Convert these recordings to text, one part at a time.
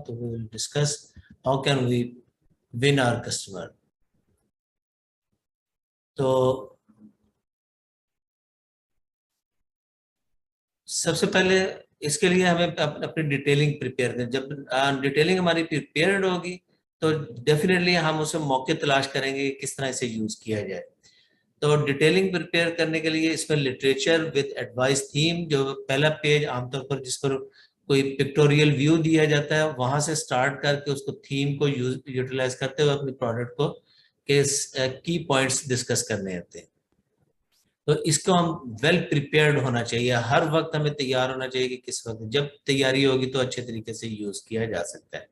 तो we will discuss how can we win our customer. तो सबसे पहले इसके लिए हमें अपनी डिटेलिंग प्रिपेयर करें। जब डिटेलिंग हमारी प्रिपेयर्ड होगी तो डेफिनेटली हम उसे मौके तलाश करेंगे किस तरह इसे यूज किया जाए। तो डिटेलिंग प्रिपेयर करने के लिए इसमें लिटरेचर विद एडवाइस थीम, जो पहला पेज आमतौर पर जिस पर कोई पिक्टोरियल व्यू दिया जाता है, वहां से स्टार्ट करके उसको थीम को यूटिलाइज करते हुए अपनी प्रोडक्ट को के की पॉइंट्स डिस्कस करने होते हैं। तो इसको हम वेल प्रिपेयर्ड होना चाहिए, हर वक्त हमें तैयार होना चाहिए कि किस वक्त जब तैयारी होगी तो अच्छे तरीके से यूज किया जा सकता है।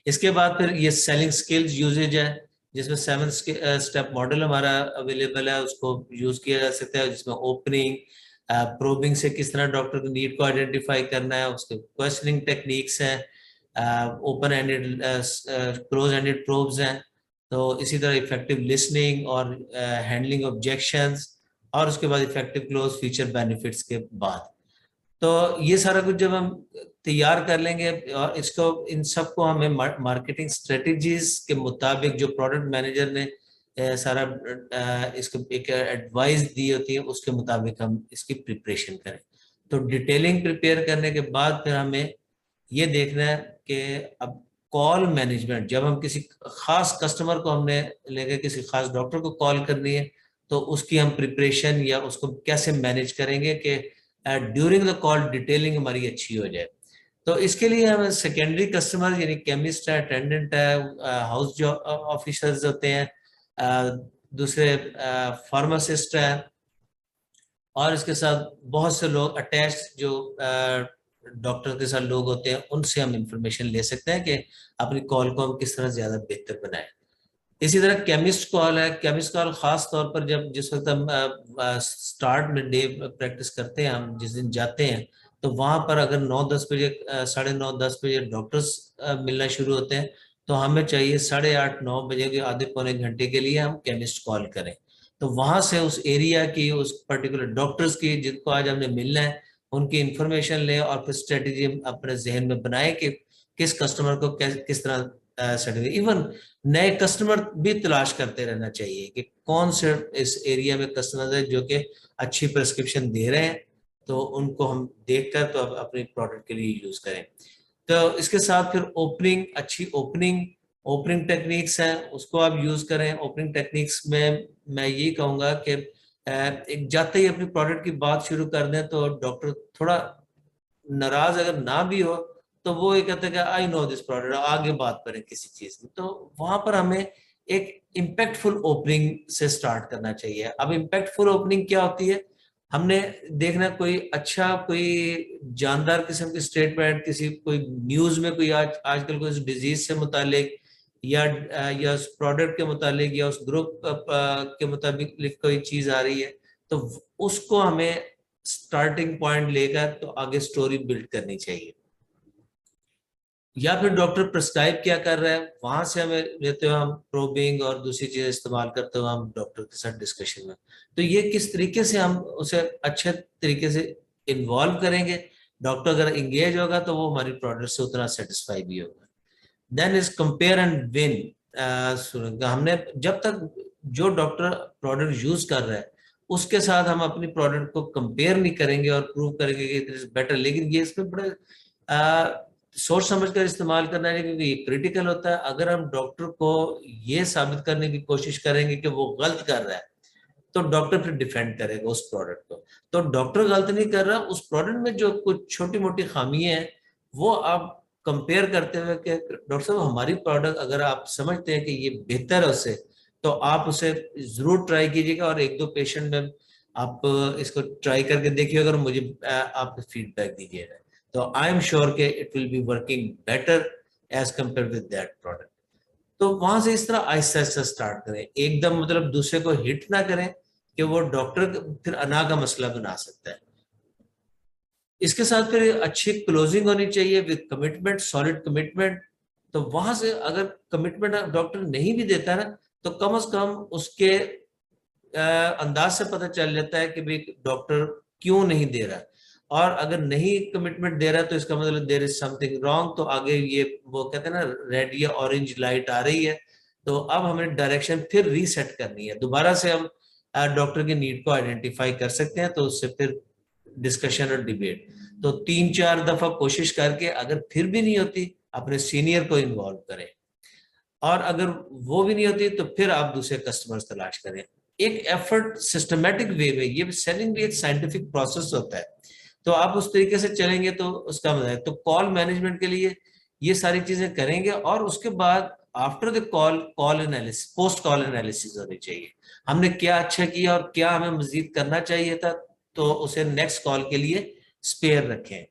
इसके बाद फिर ये सेलिंग स्किल्स यूजेज है, जिसमें 7 स्टेप मॉडल हमारा अवेलेबल है, उसको यूज किया जा सकता है, जिसमें ओपनिंग, प्रोबिंग से किस तरह डॉक्टर की नीड को आइडेंटिफाई करना है, उसके क्वेश्चनिंग टेक्निक्स हैं, open ended close ended probes हैं, तो इसी तरह इफेक्टिव लिसनिंग और हैंडलिंग ऑब्जेक्शंस, और उसके बाद इफेक्टिव क्लोज फीचर बेनिफिट्स के बाद। तो ये सारा कुछ जब हम तैयार कर लेंगे और इसको इन सबको हमें मार्केटिंग स्ट्रेटजीज के मुताबिक जो प्रोडक्ट मैनेजर ने सारा इसको एक एडवाइस दी होती है उसके मुताबिक हम इसकी प्रिपरेशन करें। तो डिटेलिंग प्रिपेयर करने के बाद फिर हमें ये देखना है कि अब कॉल मैनेजमेंट, जब हम किसी खास कस्टमर को हमने लेकर किसी खास डॉक्टर को कॉल करनी है तो उसकी हम प्रिपरेशन या उसको कैसे मैनेज करेंगे कि ड्यूरिंग द कॉल डिटेलिंग हमारी अच्छी हो जाए। तो इसके लिए हमें सेकेंडरी कस्टमर यानी केमिस्ट है, अटेंडेंट है, हाउस जो ऑफिसर्स होते हैं, दूसरे फार्मासिस्ट है, और इसके साथ बहुत से लोग अटैच जो डॉक्टर के साथ लोग होते हैं, उनसे हम इंफॉर्मेशन ले सकते हैं कि अपनी कॉल को हम किस तरह ज्यादा बेहतर बनाएं। इसी तरह केमिस्ट कॉल है, केमिस्ट कॉल खास तौर पर जब जिस वक्त हम स्टार्ट में डे प्रैक्टिस करते हैं, हम जिस दिन जाते हैं तो वहां पर अगर 9-10 बजे 9:30-10 बजे डॉक्टर्स मिलना शुरू होते हैं, तो हमें चाहिए 8:30-9 बजे के आधे पौने घंटे के लिए हम केमिस्ट कॉल करें। तो वहां से उस एरिया की, उस पर्टिकुलर डॉक्टर्स की जिनको आज हमने मिलना है, उनकी इंफॉर्मेशन लें और फिर स्ट्रेटेजी अपने जहन में बनाए कि किस कस्टमर को किस तरह सर्टिफिकेट। इवन नए कस्टमर भी तलाश करते रहना चाहिए कि कौन से इस एरिया में कस्टमर है जो कि अच्छी प्रिस्क्रिप्शन दे रहे हैं, तो उनको हम देखकर तो अपनी प्रोडक्ट के लिए यूज करें। तो इसके साथ फिर ओपनिंग, अच्छी ओपनिंग टेक्निक्स हैं, उसको आप यूज करें। ओपनिंग टेक्निक्स में मैं यही कहूंगा कि एक जाते ही अपनी प्रोडक्ट की बात शुरू कर दें तो डॉक्टर थोड़ा नाराज अगर ना भी हो तो वो ये कहते हैं कि आई नो दिस प्रोडक्ट, आगे बात करें किसी चीज में। तो वहां पर हमें एक इम्पैक्टफुल ओपनिंग से स्टार्ट करना चाहिए। अब इम्पैक्टफुल ओपनिंग क्या होती है, हमने देखना कोई अच्छा, कोई जानदार किस्म की स्टेटमेंट, किसी कोई न्यूज में कोई आजकल कोई डिजीज से मुतालिक या उस प्रोडक्ट के मुतालिक या उस ग्रुप के मुताबिक कोई चीज आ रही है, तो उसको हमें स्टार्टिंग पॉइंट लेकर तो आगे स्टोरी बिल्ड करनी चाहिए। या फिर डॉक्टर प्रिस्क्राइब क्या कर रहा है, वहां से हमें लेते हुए हम प्रोबिंग और दूसरी चीजें इस्तेमाल करते हुए हम डॉक्टर के साथ डिस्कशन में, तो ये किस तरीके से हम उसे अच्छे तरीके से इन्वॉल्व करेंगे। डॉक्टर अगर इंगेज होगा तो वो हमारी प्रोडक्ट से उतना सेटिस्फाई भी होगा। Then is compare and win. हमने जब तक जो डॉक्टर प्रोडक्ट यूज कर रहा है उसके साथ हम अपनी प्रोडक्ट को कंपेयर नहीं करेंगे और प्रूव करेंगे कि इट इज बेटर, लेकिन ये इसमें बड़ा सोच समझ कर इस्तेमाल करना है, क्योंकि ये क्रिटिकल होता है। अगर हम डॉक्टर को ये साबित करने की कोशिश करेंगे कि वो गलत कर रहा है तो डॉक्टर फिर डिफेंड करेगा उस प्रोडक्ट को। तो डॉक्टर गलत नहीं कर रहा, उस प्रोडक्ट में जो कुछ छोटी मोटी खामियां हैं वो आप कंपेयर करते हुए कि डॉक्टर साहब हमारी प्रोडक्ट अगर आप समझते हैं कि ये बेहतर है उससे, तो आप उसे जरूर ट्राई कीजिएगा और 1-2 पेशेंट में आप इसको ट्राई करके देखिए, अगर मुझे आप फीडबैक दीजिएगा तो आई एम श्योर के it will be working better as compare with that product. तो वहां से इस तरह आहिस्ता आहिस्ता स्टार्ट करें, एकदम मतलब दूसरे को हिट ना करें कि वो डॉक्टर फिर अना का मसला बना सकता है। इसके साथ फिर अच्छी क्लोजिंग होनी चाहिए विद कमिटमेंट, सॉलिड कमिटमेंट। तो वहां से अगर कमिटमेंट डॉक्टर नहीं भी देता ना, तो कम से कम उसके अंदाज से पता चल जाता है कि भाई डॉक्टर क्यों नहीं दे रहा। और अगर नहीं कमिटमेंट दे रहा है तो इसका मतलब देयर इज समथिंग रॉन्ग, तो आगे ये वो कहते हैं ना रेड या ऑरेंज लाइट आ रही है, तो अब हमें डायरेक्शन फिर रीसेट करनी है, दोबारा से हम डॉक्टर की नीड को आइडेंटिफाई कर सकते हैं, तो उससे फिर डिस्कशन और डिबेट, तो 3-4 दफा कोशिश करके अगर फिर भी नहीं होती अपने सीनियर को इन्वॉल्व करें, और अगर वो भी नहीं होती तो फिर आप दूसरे कस्टमर्स तलाश करें। एक एफर्ट सिस्टमेटिक वे में, ये सेलिंग भी एक साइंटिफिक प्रोसेस होता है, तो आप उस तरीके से चलेंगे तो उसका मजा है। तो कॉल मैनेजमेंट के लिए ये सारी चीजें करेंगे, और उसके बाद after the call, call analysis, post call analysis होनी चाहिए, हमने क्या अच्छा किया और क्या हमें मजीद करना चाहिए था, तो उसे नेक्स्ट कॉल के लिए स्पेयर रखें।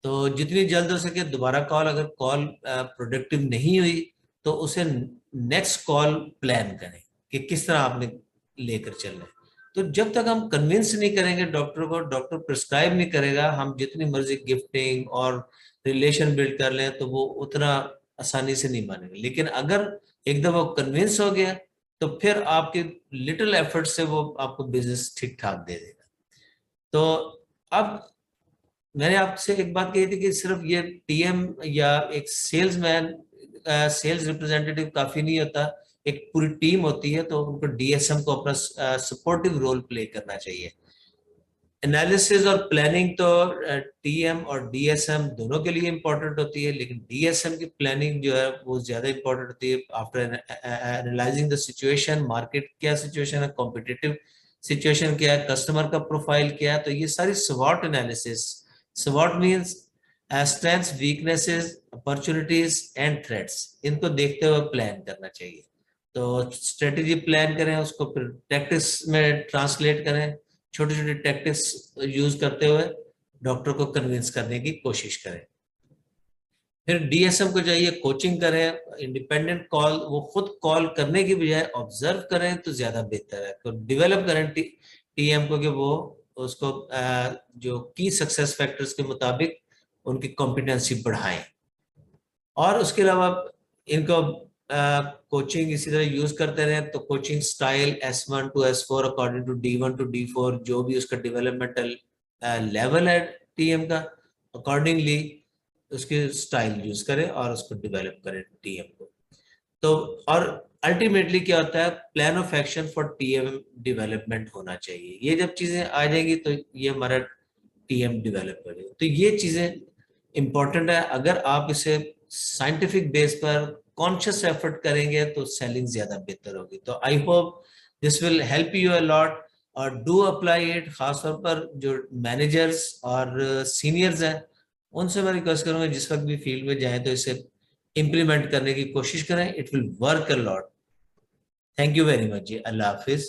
तो जितनी जल्द हो सके दोबारा कॉल, अगर कॉल प्रोडक्टिव नहीं हुई तो उसे नेक्स्ट कॉल प्लान करें कि किस तरह आपने लेकर चलना है। तो जब तक हम कन्विंस नहीं करेंगे डॉक्टर को, डॉक्टर प्रिस्क्राइब नहीं करेगा, हम जितनी मर्जी गिफ्टिंग और रिलेशन बिल्ड कर लें तो वो उतना आसानी से नहीं मानेंगे। लेकिन अगर एक दफा कन्विंस हो गया तो फिर आपके लिटिल एफर्ट से वो आपको बिजनेस ठीक ठाक दे देगा। तो अब मैंने आपसे एक बात कही थी कि सिर्फ ये टीएम या एक सेल्समैन, सेल्स रिप्रेजेंटेटिव काफी नहीं होता, एक पूरी टीम होती है, तो उनको डीएसएम को अपना सपोर्टिव रोल प्ले करना चाहिए। एनालिसिस और प्लानिंग तो टीएम और डीएसएम दोनों के लिए इंपॉर्टेंट होती है, लेकिन डीएसएम की प्लानिंग जो है वो ज्यादा इंपॉर्टेंट होती है। After analysing the situation, market क्या सिचुएशन है, कॉम्पिटिटिव सिचुएशन क्या है, कस्टमर का प्रोफाइल क्या है, तो ये सारी स्वॉट analysis, स्वॉट means strengths, weaknesses, opportunities and threats, इनको देखते हुए प्लान करना चाहिए। तो स्ट्रेटेजी प्लान करें, उसको फिर टैक्टिक्स में ट्रांसलेट करें, छोटे छोटे टैक्टिक्स यूज करते हुए डॉक्टर को कन्विंस करने की कोशिश करें। फिर डीएसएम को चाहिए कोचिंग करें, इंडिपेंडेंट कॉल, वो खुद कॉल करने की बजाय ऑब्जर्व करें तो ज्यादा बेहतर है। तो डेवलप करें टीएम को कि वो उसको जो की सक्सेस फैक्टर्स के मुताबिक उनकी कॉम्पिटेंसी बढ़ाएं। और उसके अलावा इनको कोचिंग इसी तरह यूज करते रहे, तो coaching style S1 to S4 according to D1 to D4, जो भी उसका डेवलपमेंटल लेवल है टीएम का, अकॉर्डिंगली उसके स्टाइल यूज करें और उसको डेवलप करें टीएम को। तो और अल्टीमेटली क्या होता है, plan of action for TM development होना चाहिए। ये जब चीजें आ जाएंगी तो ये हमारा टीएम डेवलप करेगा। तो ये चीजें इंपॉर्टेंट है, अगर आप इसे साइंटिफिक बेस पर कॉन्शियस एफर्ट करेंगे तो सेलिंग ज्यादा बेहतर होगी। तो I hope this will help you a lot, और डू अप्लाई इट। खासतौर पर जो मैनेजर्स और सीनियर्स हैं उनसे मैं रिक्वेस्ट करूंगा जिस वक्त भी फील्ड में जाएं तो इसे इम्प्लीमेंट करने की कोशिश करें, it will work a lot. Thank you very much जी, अल्लाह हाफिज।